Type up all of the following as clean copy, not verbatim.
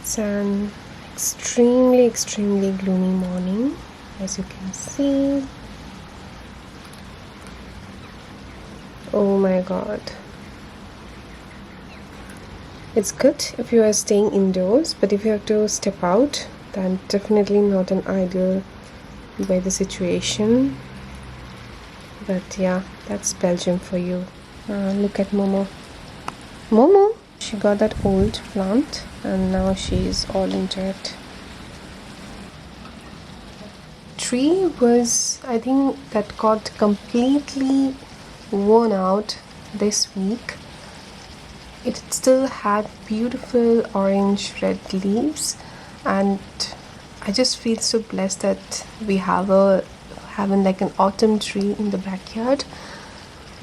It's an extremely gloomy morning, as you can see. Oh my god. It's good if you are staying indoors, but if you have to step out, then definitely not an ideal weather situation. But yeah, that's Belgium for you. Look at Momo. Momo! She got that old plant and now she's all into it. Tree was, I think, that got completely worn out this week. It still had beautiful orange red leaves, and I just feel so blessed that we having like an autumn tree in the backyard.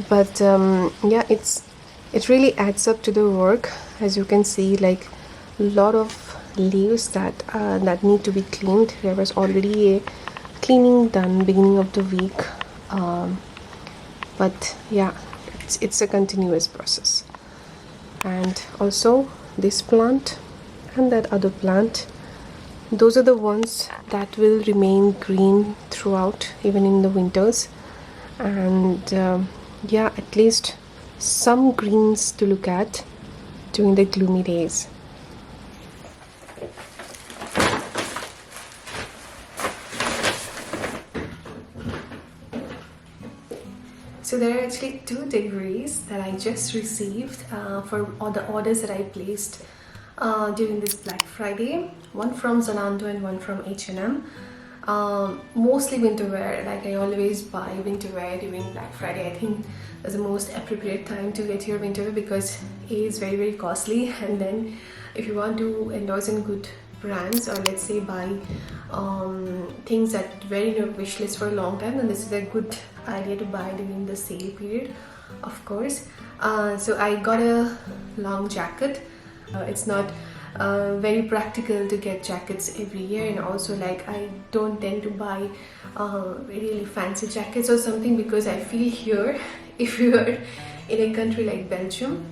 But yeah, it really adds up to the work. As you can see, like a lot of leaves that need to be cleaned. There was already a cleaning done beginning of the week, but yeah, it's a continuous process. And also this plant and that other plant, those are the ones that will remain green throughout, even in the winters. And yeah, at least some greens to look at during the gloomy days. So there are actually 2 deliveries that I just received for all the orders that I placed during this Black Friday. One from Zalando and one from H&M. Mostly winter wear. Like, I always buy winter wear during Black Friday. I think that's the most appropriate time to get your winter wear, because it is very costly, and then if you want to endorse in good brands, or let's say buy things that were in your wish list for a long time, then this is a good idea to buy during the sale period, of course. So I got a long jacket. It's not very practical to get jackets every year, and also like I don't tend to buy really fancy jackets or something, because I feel here, if you are in a country like Belgium,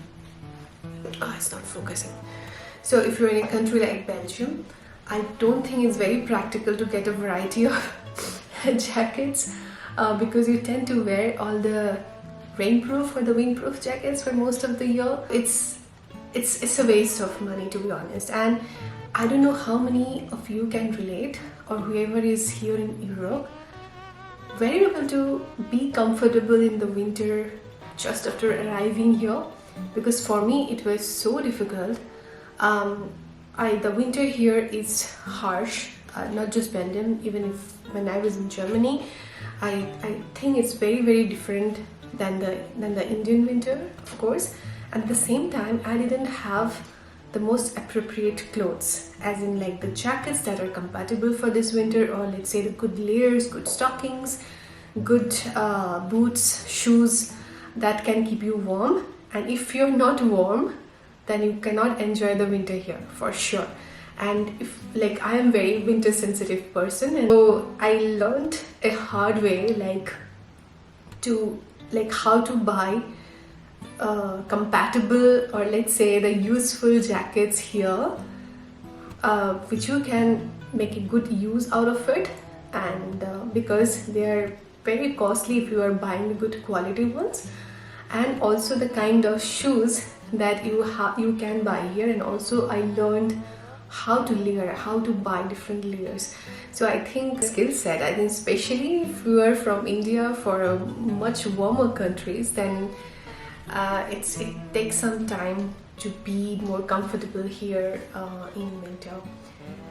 it's not focusing. So if you're in a country like Belgium, I don't think it's very practical to get a variety of jackets, because you tend to wear all the rainproof or the windproof jackets for most of the year. It's a waste of money, to be honest. And I don't know how many of you can relate, or whoever is here in Europe, were you able to be comfortable in the winter just after arriving here? Because for me it was so difficult. The winter here is harsh, not just Belgium, even if when I was in Germany, I think it's very different than the Indian winter, of course. At the same time, I didn't have the most appropriate clothes, as in like the jackets that are compatible for this winter, or let's say the good layers, good stockings, good boots, shoes that can keep you warm. And if you're not warm, then you cannot enjoy the winter here, for sure. And if, like, I am very winter sensitive person, and so I learned a hard way, how to buy compatible, or let's say the useful jackets here, which you can make a good use out of it. And because they are very costly if you are buying the good quality ones, and also the kind of shoes that you can buy here. And also I learned how to layer, how to buy different layers. So I think skill set, I think especially if you are from India, for a much warmer countries, then it takes some time to be more comfortable here in winter,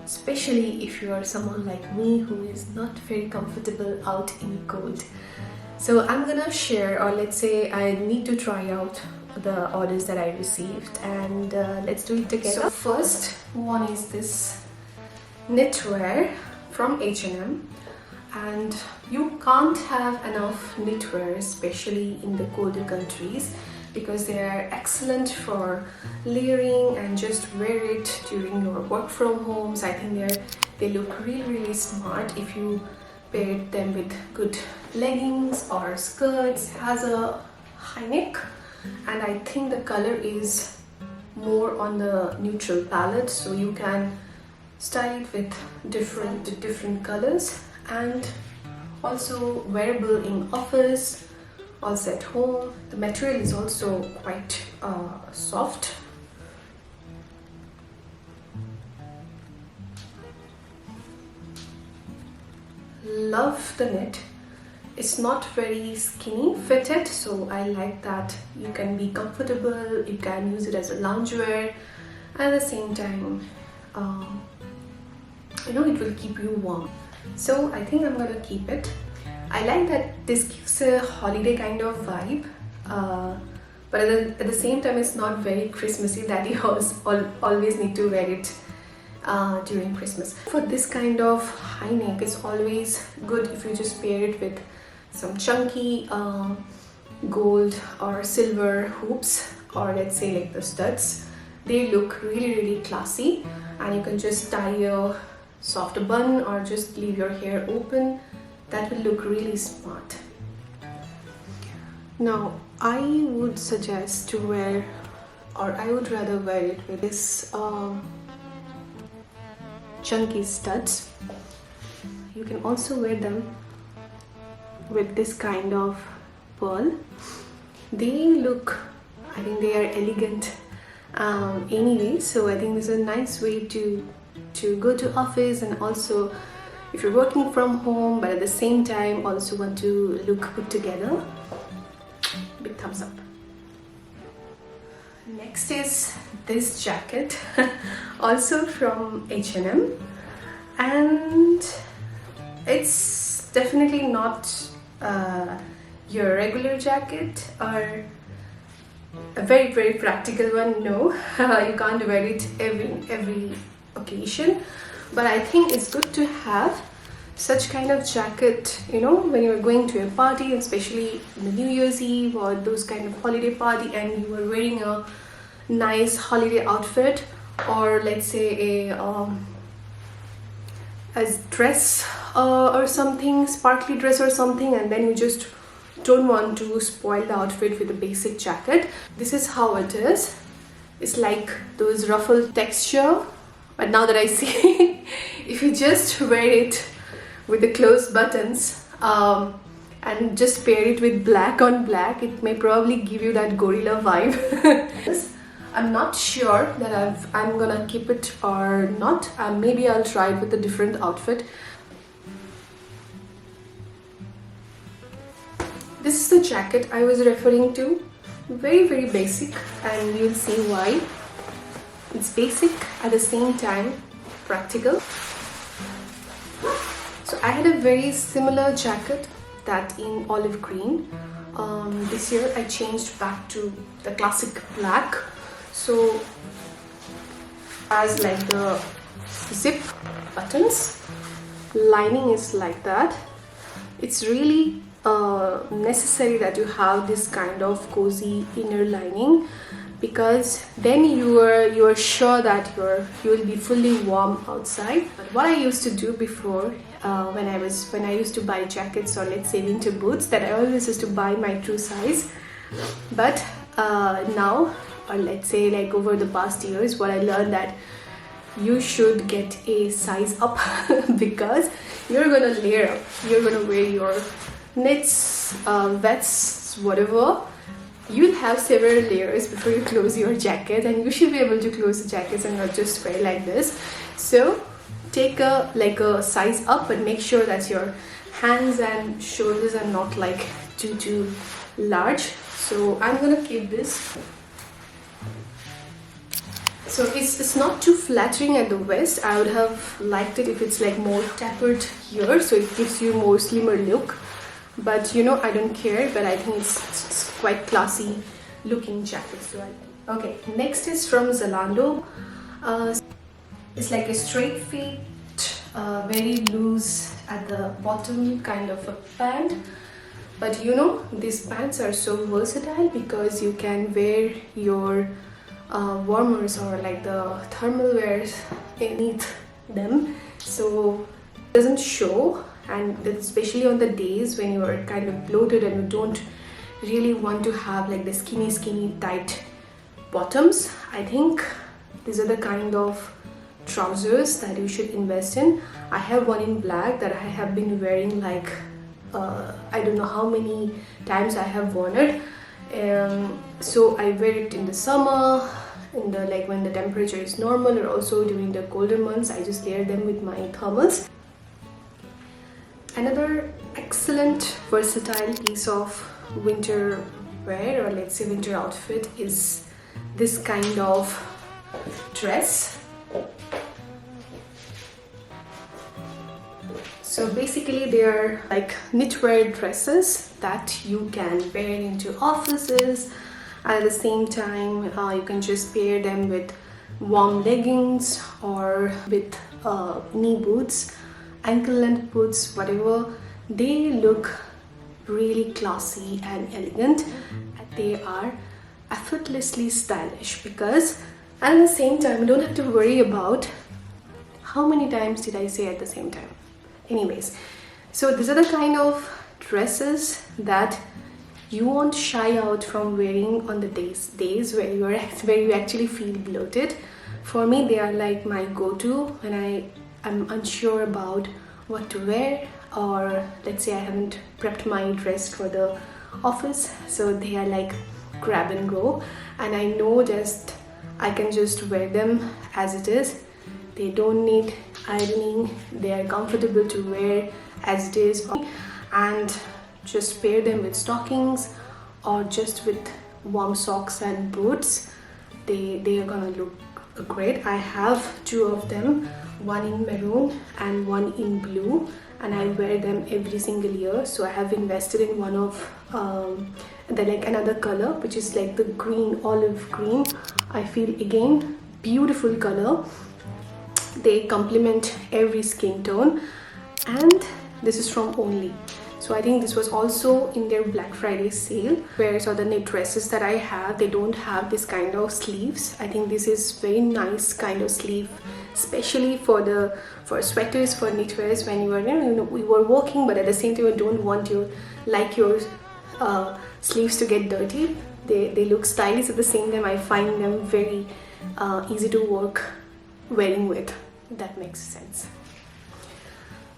especially if you are someone like me who is not very comfortable out in cold. So I'm gonna share, or let's say I need to try out the orders that I received, and let's do it together. So first one is this knitwear from H&M, and you can't have enough knitwear, especially in the colder countries, because they are excellent for layering and just wear it during your work from homes. I think they look really smart if you pair them with good leggings or skirts. It has a high neck, and I think the color is more on the neutral palette, so you can style it with different colors, and also wearable in office, also at home. The material is also quite soft. Love the knit. It's not very skinny fitted, so I like that you can be comfortable, you can use it as a loungewear, and at the same time you know, it will keep you warm. So I think I'm gonna keep it. I like that this gives a holiday kind of vibe, but at the same time it's not very Christmassy that you always need to wear it during Christmas. For this kind of high neck, it's always good if you just pair it with some chunky gold or silver hoops, or let's say like the studs. They look really classy, and you can just tie a soft bun or just leave your hair open. That will look really smart. Now I would suggest to wear, or I would rather wear it with this chunky studs. You can also wear them with this kind of pearl. They look, I think they are elegant anyway, so I think this is a nice way to go to office, and also if you're working from home but at the same time also want to look put together. Big thumbs up. Next is this jacket also from H&M, and it's definitely not your regular jacket or a very practical one. No, you can't wear it every occasion, but I think it's good to have such kind of jacket, you know, when you're going to a party, especially in the New Year's Eve or those kind of holiday party, and you are wearing a nice holiday outfit, or let's say a dress or something, sparkly dress or something, and then you just don't want to spoil the outfit with a basic jacket. This is how it is. It's like those ruffled texture, but now that I see if you just wear it with the closed buttons and just pair it with black on black, it may probably give you that gorilla vibe. I'm not sure that I'm gonna keep it or not. Maybe I'll try it with a different outfit. This is the jacket I was referring to. Very basic, and you'll see why. It's basic at the same time practical. So I had a very similar jacket, that in olive green. This year I changed back to the classic black. So as like the zip buttons, lining is like that. It's really necessary that you have this kind of cozy inner lining, because then you are sure that you will be fully warm outside. But what I used to do before, when I used to buy jackets or let's say winter boots, that I always used to buy my true size. But now, or let's say like over the past years, what I learned that you should get a size up because you're gonna layer up. You're gonna wear your knits, vests, whatever. You'll have several layers before you close your jacket, and you should be able to close the jackets and not just wear like this. So take a size up, but make sure that your hands and shoulders are not like too large. So I'm gonna keep this. So it's not too flattering at the waist. I would have liked it if it's like more tapered here, so it gives you more slimmer look. But you know, I don't care, but I think it's quite classy looking jacket. So okay, next is from Zalando. It's like a straight fit, very loose at the bottom kind of a pant. But you know, these pants are so versatile because you can wear your warmers or like the thermal wears beneath them, so it doesn't show. And especially on the days when you are kind of bloated and you don't really want to have like the skinny tight bottoms, I think these are the kind of trousers that you should invest in. I have one in black that I have been wearing like I don't know how many times I have worn it. So I wear it in the summer, in the like when the temperature is normal, or also during the colder months. I just layer them with my thermals. Another excellent versatile piece of winter wear, or let's say winter outfit, is this kind of dress. So basically they are like knitwear dresses that you can wear into offices, and at the same time you can just pair them with warm leggings or with knee boots, ankle length boots, whatever. They look really classy and elegant, and they are effortlessly stylish because at the same time you don't have to worry about how many times did I say at the same time. Anyways, so these are the kind of dresses that you won't shy out from wearing on the days where you actually feel bloated. For me, they are like my go-to when I am unsure about what to wear, or let's say I haven't prepped my dress for the office. So they are like grab and go, and I know just I can just wear them as it is. They don't need ironing, they are comfortable to wear as it is, and just pair them with stockings or just with warm socks and boots. They are gonna look great. I have two of them, one in maroon and one in blue, and I wear them every single year. So I have invested in one of like another color, which is like the green, olive green. I feel again beautiful color. They complement every skin tone, and this is from Only. So I think this was also in their Black Friday sale. Whereas the knit dresses that I have, they don't have this kind of sleeves. I think this is very nice kind of sleeve, especially for sweaters, for knitwears, when you are we were working, but at the same time you don't want your sleeves to get dirty. They look stylish. At the same time I find them very easy to work wearing with. That makes sense.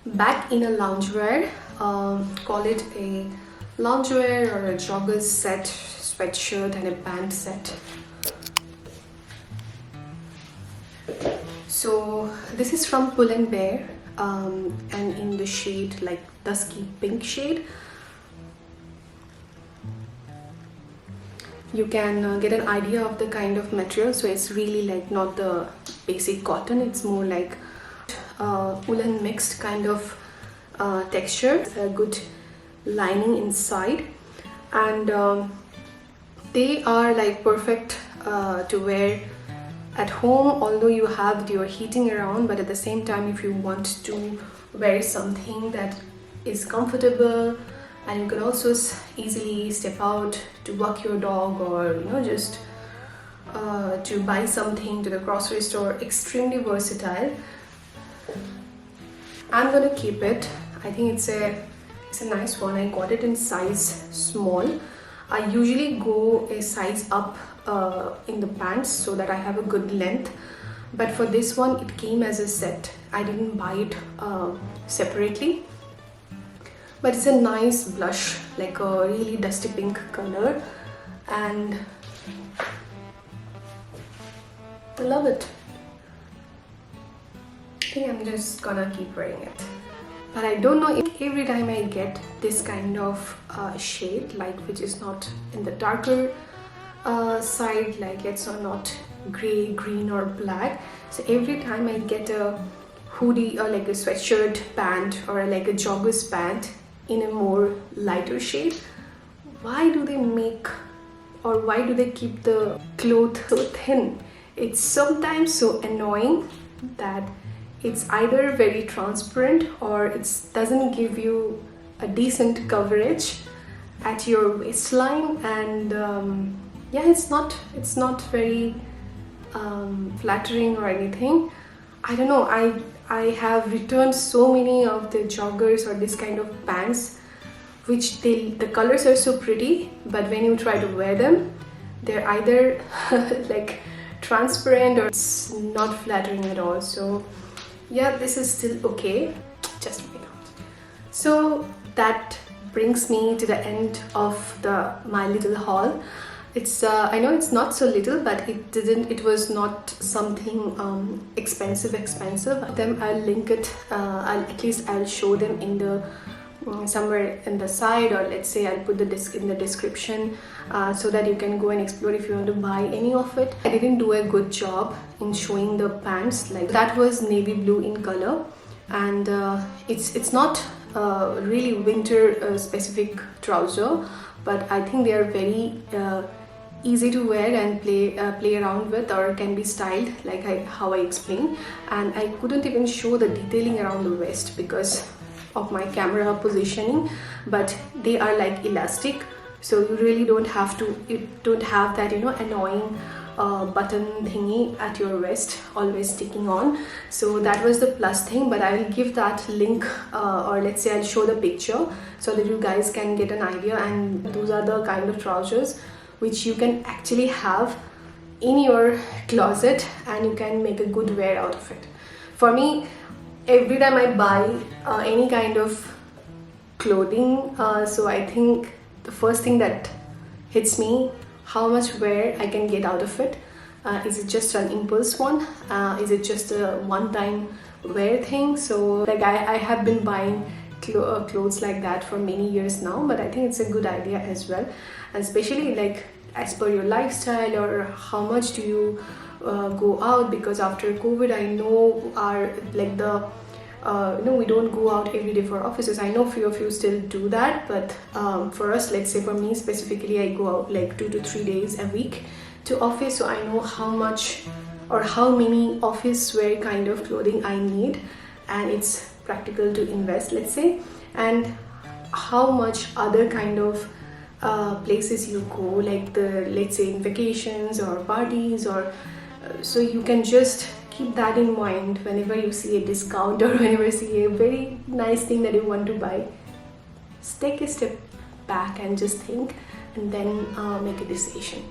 Back in a loungewear, call it a loungewear or a jogger set, sweatshirt and a pant set. So this is from Pull and Bear, and in the shade like dusky pink shade. You can get an idea of the kind of material. So it's really like not the basic cotton, it's more like woolen mixed kind of texture. A good lining inside, and they are like perfect to wear at home, although you have your heating around. But at the same time, if you want to wear something that is comfortable, and you can also easily step out to walk your dog, or just to buy something to the grocery store. Extremely versatile. I'm gonna keep it. I think it's a nice one. I got it in size small. I usually go a size up in the pants so that I have a good length, but for this one it came as a set. I didn't buy it separately. But it's a nice blush, like a really dusty pink color, and I love it. I think I'm just gonna keep wearing it. But I don't know if every time I get this kind of shade, like which is not in the darker side, like it's not gray, green or black. So every time I get a hoodie or like a sweatshirt pant or like a jogger's pant in a more lighter shade, why do they make, or why do they keep the cloth so thin? It's sometimes so annoying that it's either very transparent or it doesn't give you a decent coverage at your waistline, and yeah, it's not very flattering or anything. I don't know, I have returned so many of the joggers or this kind of pants, which the colors are so pretty, but when you try to wear them, they're either like transparent or it's not flattering at all. So yeah, this is still okay, just wait out. So that brings me to the end of my little haul. It's I know it's not so little, but it was not something expensive. Them I'll link it, I'll show them in the somewhere in the side, or let's say I'll put in the description, so that you can go and explore if you want to buy any of it. I didn't do a good job in showing the pants. Like, that was navy blue in color, and it's not really winter specific trouser, but I think they are very easy to wear and play around with, or can be styled like how I explained. And I couldn't even show the detailing around the waist because of my camera positioning, but they are like elastic, so you really don't have that, you know, annoying button thingy at your waist always sticking on. So that was the plus thing. But I will give that link, or let's say I'll show the picture so that you guys can get an idea. And those are the kind of trousers which you can actually have in your closet and you can make a good wear out of it. For me, every time I buy any kind of clothing, so I think the first thing that hits me, how much wear I can get out of it. Is it just an impulse one? Is it just a one-time wear thing? So like I have been buying clothes like that for many years now, but I think it's a good idea as well, and especially like as per your lifestyle, or how much do you go out, because after COVID I know we don't go out every day for offices. I know few of you still do that, but for us, let's say for me specifically, I go out like 2 to 3 days a week to office, so I know how much or how many office wear kind of clothing I need, and it's practical to invest, let's say, and how much other kind of places you go, like let's say in vacations or parties, or so you can just keep that in mind whenever you see a discount or whenever you see a very nice thing that you want to buy. Just take a step back and just think, and then make a decision.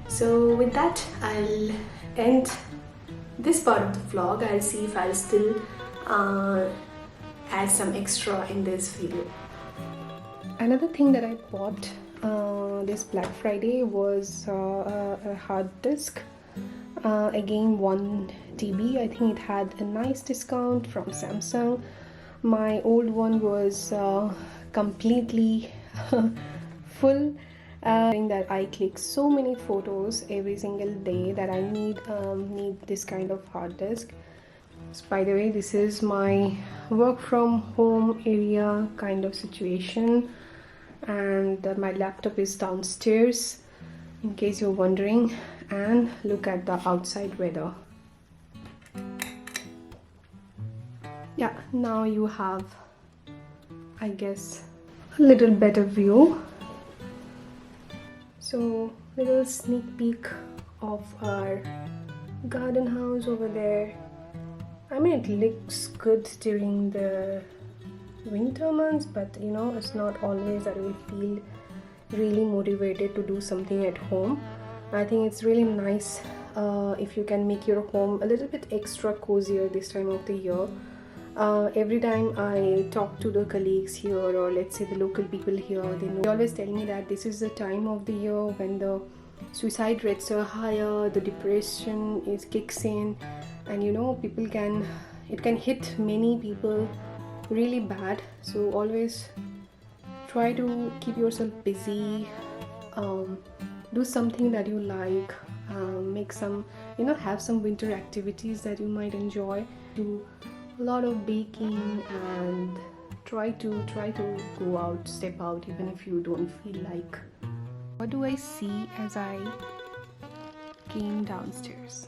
So with that, I'll end this part of the vlog. I'll see if I'll still add some extra in this video. Another thing that I bought this Black Friday was a hard disk. Again, 1 TB. I think it had a nice discount from Samsung. My old one was completely full. That I click so many photos every single day that I need this kind of hard disk. So, by the way, this is my work from home area kind of situation, and my laptop is downstairs in case you're wondering. And look at the outside weather. Yeah, now you have, I guess, a little better view. So, little sneak peek of our garden house over there. I mean, it looks good during the winter months, but you know, it's not always that we feel really motivated to do something at home. I think it's really nice if you can make your home a little bit extra cozier this time of the year. Every time I talk to the colleagues here, or let's say the local people here, they always tell me that this is the time of the year when the suicide rates are higher, the depression kicks in, and you know, it can hit many people really bad. So always try to keep yourself busy, do something that you like, make some, have some winter activities that you might enjoy. Do a lot of baking and try to go out, step out, even if you don't feel like. What do I see as I came downstairs?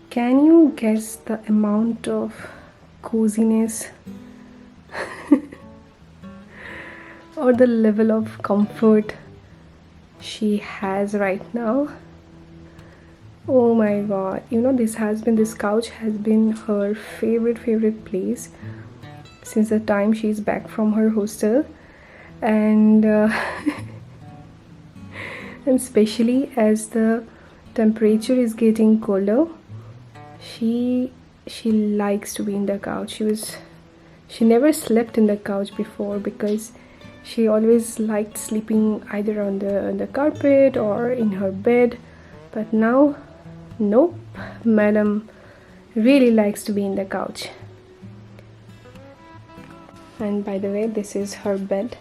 Can you guess the amount of coziness or the level of comfort she has right now? Oh my god, this couch has been her favorite place since the time she's back from her hostel. and and especially as the temperature is getting colder, she likes to be in the couch. She never slept in the couch before because she always liked sleeping either on the carpet or in her bed, but now nope, madam really likes to be in the couch. And by the way, this is her bed,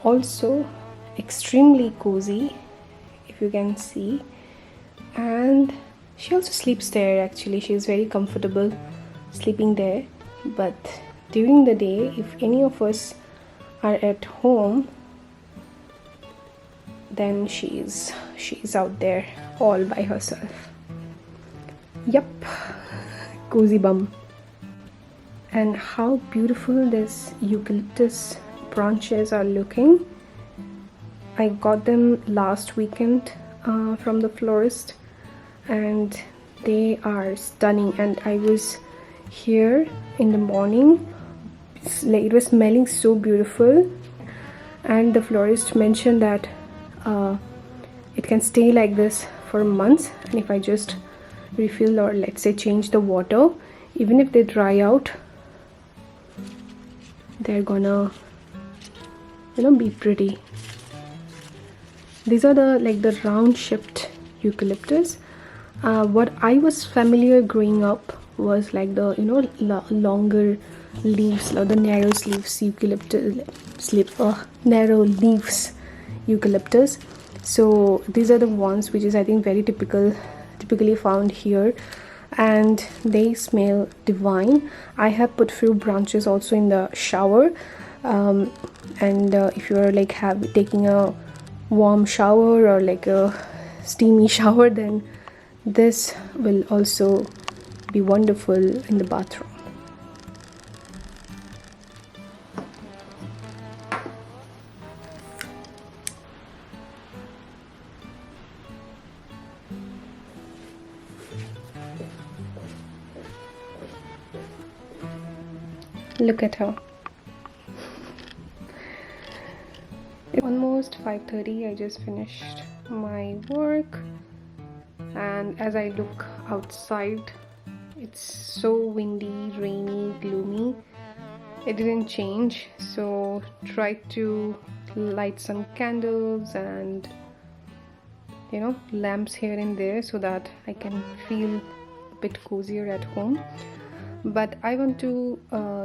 also extremely cozy, if you can see, and she also sleeps there. Actually, she is very comfortable sleeping there, but during the day, if any of us are at home, then she's out there all by herself. Yup, cozy bum. And how beautiful this eucalyptus branches are looking. I got them last weekend from the florist, and they are stunning. And I was here in the morning, it was smelling so beautiful, and the florist mentioned that it can stay like this for months, and if I just refill or let's say change the water, even if they dry out, they're gonna be pretty. These are the round shaped eucalyptus. What I was familiar growing up was like the longer leaves, or the narrow leaves eucalyptus, narrow leaves eucalyptus. So these are the ones which is, I think, very typically found here, and they smell divine. I have put few branches also in the shower, and if you are like taking a warm shower or like a steamy shower, then this will also be wonderful in the bathroom. Look at her. It's almost 5:30. I just finished my work, and as I look outside, it's so windy, rainy, gloomy. It didn't change, so try to light some candles and lamps here and there so that I can feel a bit cozier at home. But I want to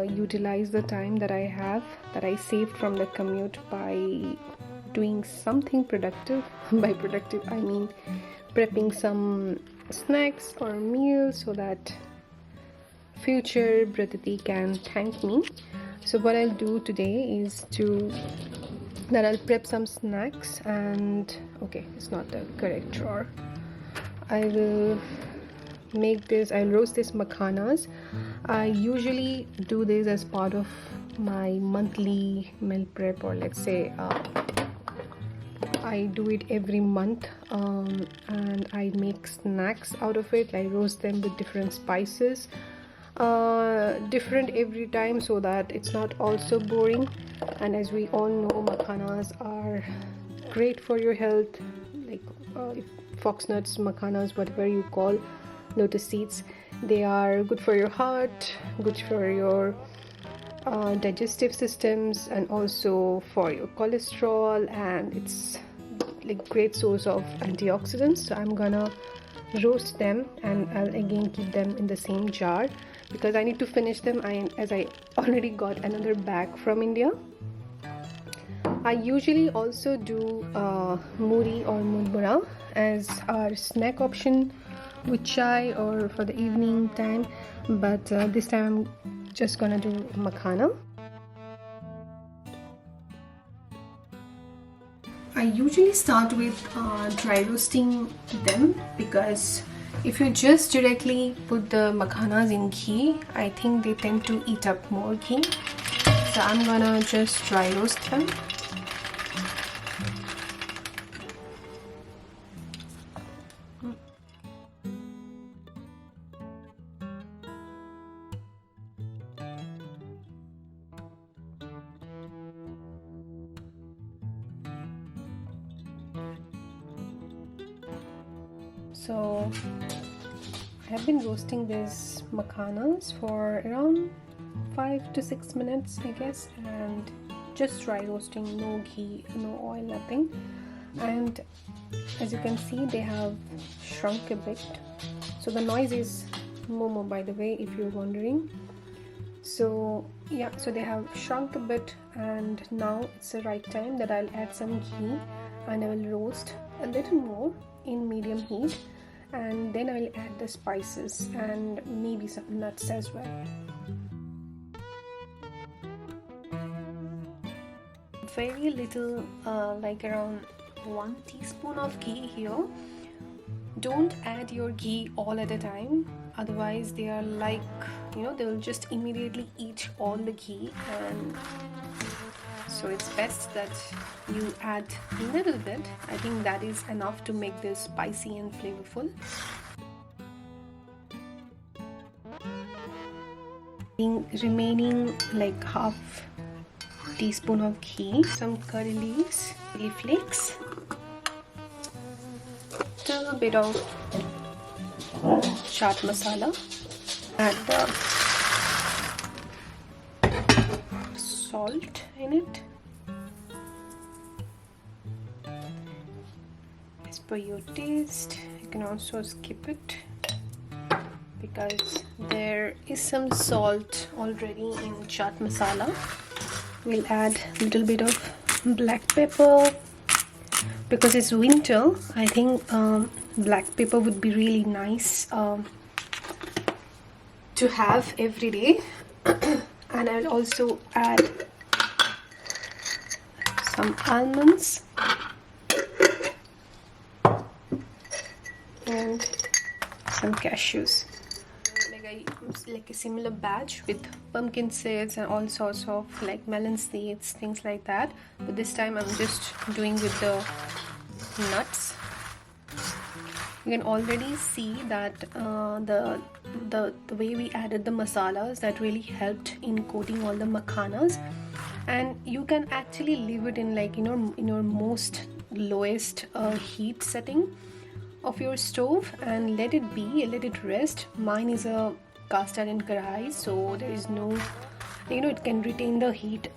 utilize the time that I have, that I saved from the commute, by doing something productive. By productive, I mean prepping some snacks or meals so that future Bratati can thank me. So what I'll do today is that I'll prep some snacks, and okay, it's not the correct drawer. I will I'll roast this makhanas. I usually do this as part of my monthly meal prep, or let's say I do it every month, and I make snacks out of it. I roast them with different spices, different every time, so that it's not also boring. And as we all know, makhanas are great for your health, like fox nuts, makhanas, whatever you call, lotus seeds. They are good for your heart, good for your digestive systems, and also for your cholesterol, and it's like great source of antioxidants. So I'm gonna roast them, and I'll again keep them in the same jar because I need to finish them, as I already got another bag from India. I usually also do muri or murmura as our snack option with chai or for the evening time, but this time I'm just gonna do makhana. I usually start with dry roasting them, because if you just directly put the makhanas in ghee, I think they tend to eat up more ghee. So I'm gonna just dry roast them. So I have been roasting these makhanas for around 5 to 6 minutes, I guess, and just dry roasting, no ghee, no oil, nothing. And as you can see, they have shrunk a bit. So the noise is Momo, by the way, if you're wondering. So yeah, so they have shrunk a bit, and now it's the right time that I'll add some ghee, and I will roast a little more in medium heat, and then I'll add the spices and maybe some nuts as well. Very little, like around 1 teaspoon of ghee here. Don't add your ghee all at a time, otherwise they are like, you know, they will just immediately eat all the ghee, and so it's best that you add a little bit. I think that is enough to make this spicy and flavorful. Remaining like half teaspoon of ghee, some curry leaves, chili flakes, little bit of chaat masala, add the salt in it as per your taste. You can also skip it because there is some salt already in chaat masala. We'll add a little bit of black pepper. Because it's winter, I think black pepper would be really nice to have every day. And I'll also add some almonds and some cashews. Like a similar batch with pumpkin seeds and all sorts of like melon seeds, things like that, but this time I'm just doing with the nuts. You can already see that the way we added the masalas, that really helped in coating all the makhanas. And you can actually leave it in, like, you know, in your most lowest heat setting of your stove and let it be, let it rest. Mine is a cast iron 𝘾𝙗𝙧𝙨, so there is no, you know, it can retain the heat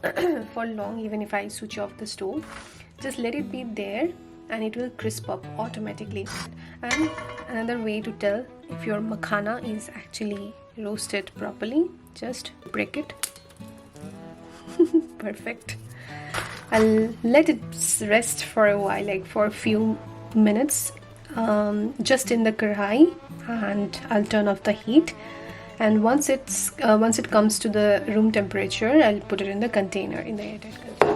for long even if I switch off the stove. Just let it be there and it will crisp up automatically. And another way to tell if your makhana is actually roasted properly, just break it. Perfect. I'll let it rest for a while, like for a few minutes, just in the 𝘾𝙗𝙧, and I'll turn off the heat. And once it comes to the room temperature, I'll put it in the container, in the airtight container.